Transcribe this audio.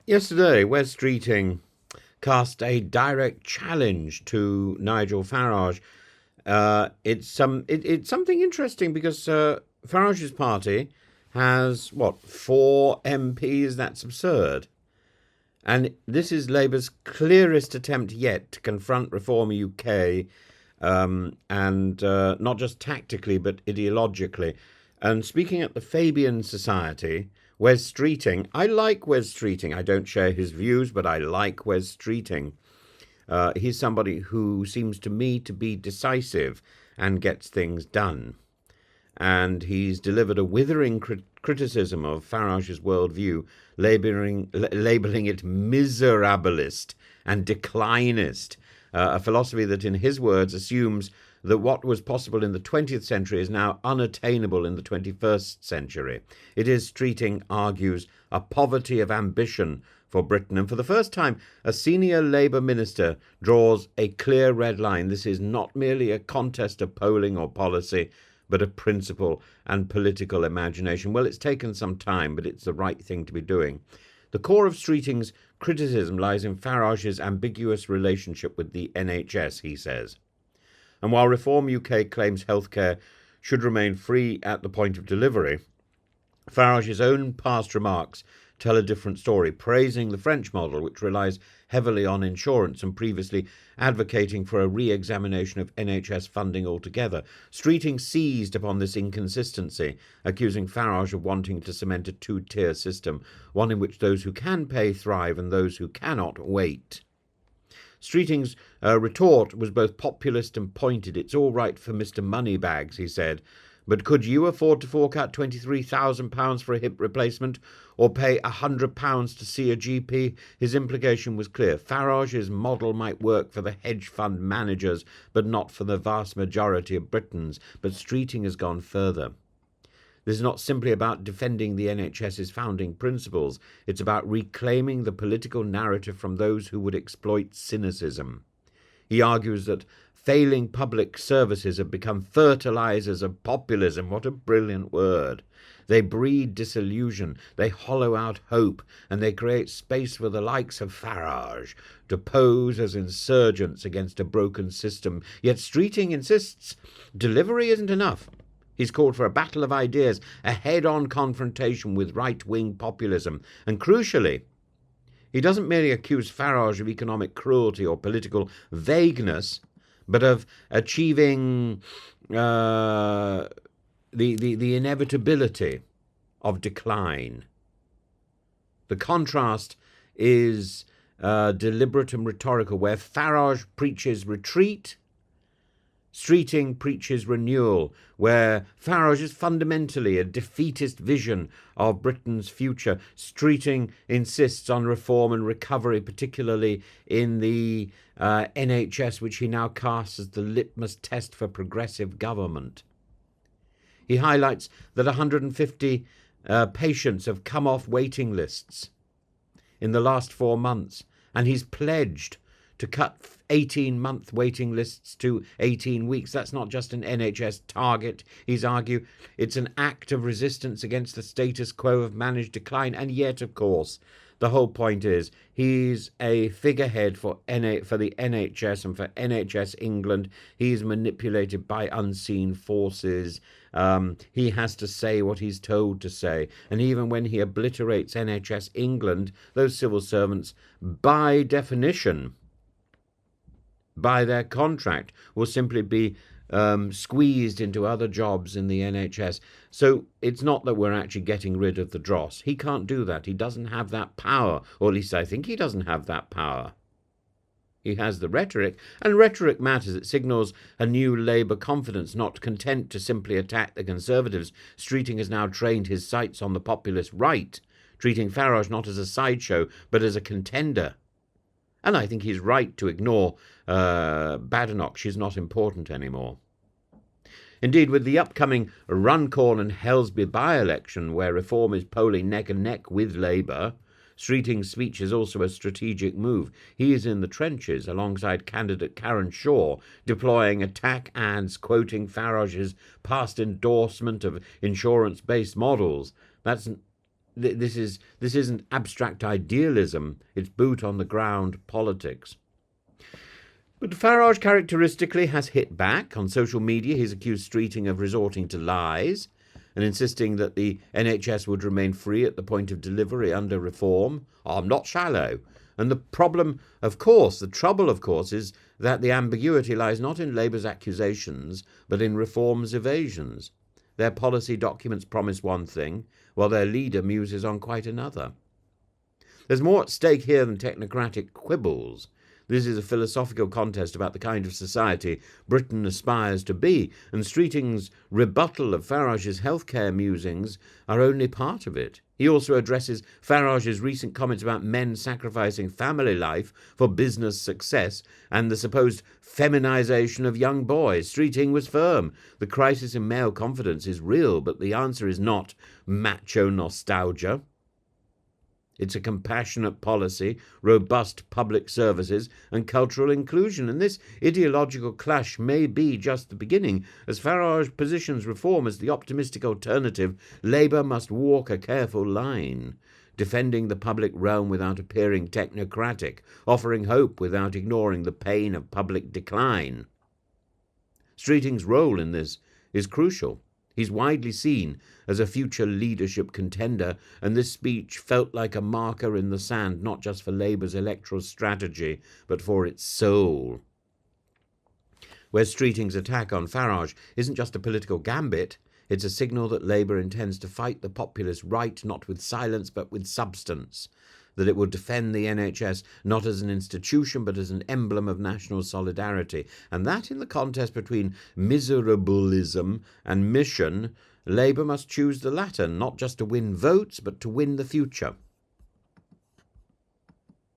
Yesterday, Wes Streeting cast a direct challenge to Nigel Farage. It's something interesting because Farage's party has what, four MPs? That's absurd. And this is Labour's clearest attempt yet to confront Reform UK, and not just tactically but ideologically. And speaking at the Fabian Society, Wes Streeting, I like Wes Streeting. I don't share his views, but I like Wes Streeting. He's somebody who seems to me to be decisive and gets things done. And he's delivered a withering criticism of Farage's worldview, labelling it miserabilist and declinist, a philosophy that, in his words, assumes that what was possible in the 20th century is now unattainable in the 21st century. It is, Streeting argues, a poverty of ambition for Britain. And for the first time, a senior Labour minister draws a clear red line. This is not merely a contest of polling or policy, but a principle and political imagination. Well, it's taken some time, but it's the right thing to be doing. The core of Streeting's criticism lies in Farage's ambiguous relationship with the NHS, he says. And while Reform UK claims healthcare should remain free at the point of delivery, Farage's own past remarks tell a different story, praising the French model, which relies heavily on insurance, and previously advocating for a re-examination of NHS funding altogether. Streeting seized upon this inconsistency, accusing Farage of wanting to cement a two-tier system, one in which those who can pay thrive and those who cannot wait. Streeting's retort was both populist and pointed. It's all right for Mr. Moneybags, he said, but could you afford to fork out £23,000 for a hip replacement or pay £100 to see a GP? His implication was clear. Farage's model might work for the hedge fund managers, but not for the vast majority of Britons. But Streeting has gone further. This is not simply about defending the NHS's founding principles. It's about reclaiming the political narrative from those who would exploit cynicism. He argues that failing public services have become fertilizers of populism. What a brilliant word. They breed disillusion, they hollow out hope, and they create space for the likes of Farage to pose as insurgents against a broken system. Yet Streeting insists delivery isn't enough. He's called for a battle of ideas, a head-on confrontation with right-wing populism. And crucially, he doesn't merely accuse Farage of economic cruelty or political vagueness, but of achieving the inevitability of decline. The contrast is deliberate and rhetorical, where Farage preaches retreat, Streeting preaches renewal, where Farage is fundamentally a defeatist vision of Britain's future. Streeting insists on reform and recovery, particularly in the NHS, which he now casts as the litmus test for progressive government. He highlights that 150 patients have come off waiting lists in the last 4 months, and he's pledged to cut 18-month waiting lists to 18 weeks. That's not just an NHS target, he's argued. It's an act of resistance against the status quo of managed decline. And yet, of course, the whole point is he's a figurehead for the NHS and for NHS England. He's manipulated by unseen forces. He has to say what he's told to say. And even when he obliterates NHS England, those civil servants, by definition, by their contract, will simply be squeezed into other jobs in the NHS. So it's not that we're actually getting rid of the dross. He can't do that. He doesn't have that power, or at least I think he doesn't have that power. He has the rhetoric, and rhetoric matters. It signals a new Labour confidence. Not content to simply attack the Conservatives, Streeting has now trained his sights on the populist right, treating Farage not as a sideshow, but as a contender. And I think he's right to ignore Badenoch. She's not important anymore. Indeed, with the upcoming Runcorn and Helsby by-election, where Reform is polling neck and neck with Labour, Streeting's speech is also a strategic move. He is in the trenches alongside candidate Karen Shaw, deploying attack ads quoting Farage's past endorsement of insurance-based models. That's this isn't abstract idealism, it's boot on the ground politics. But Farage characteristically has hit back. On social media, he's accused Streeting of resorting to lies and insisting that the NHS would remain free at the point of delivery under reform. I'm not shallow. And the trouble, of course, is that the ambiguity lies not in Labour's accusations, but in Reform's evasions. Their policy documents promise one thing, while their leader muses on quite another. There's more at stake here than technocratic quibbles. This is a philosophical contest about the kind of society Britain aspires to be, and Streeting's rebuttal of Farage's healthcare musings are only part of it. He also addresses Farage's recent comments about men sacrificing family life for business success and the supposed feminisation of young boys. Streeting was firm. The crisis in male confidence is real, but the answer is not macho nostalgia. It's a compassionate policy, robust public services, and cultural inclusion. And this ideological clash may be just the beginning. As Farage positions reform as the optimistic alternative, Labour must walk a careful line, defending the public realm without appearing technocratic, offering hope without ignoring the pain of public decline. Streeting's role in this is crucial. He's widely seen as a future leadership contender, and this speech felt like a marker in the sand, not just for Labour's electoral strategy, but for its soul. Where Streeting's attack on Farage isn't just a political gambit, it's a signal that Labour intends to fight the populist right not with silence but with substance, that it will defend the NHS not as an institution but as an emblem of national solidarity, and that in the contest between miserableism and mission, Labour must choose the latter, not just to win votes but to win the future.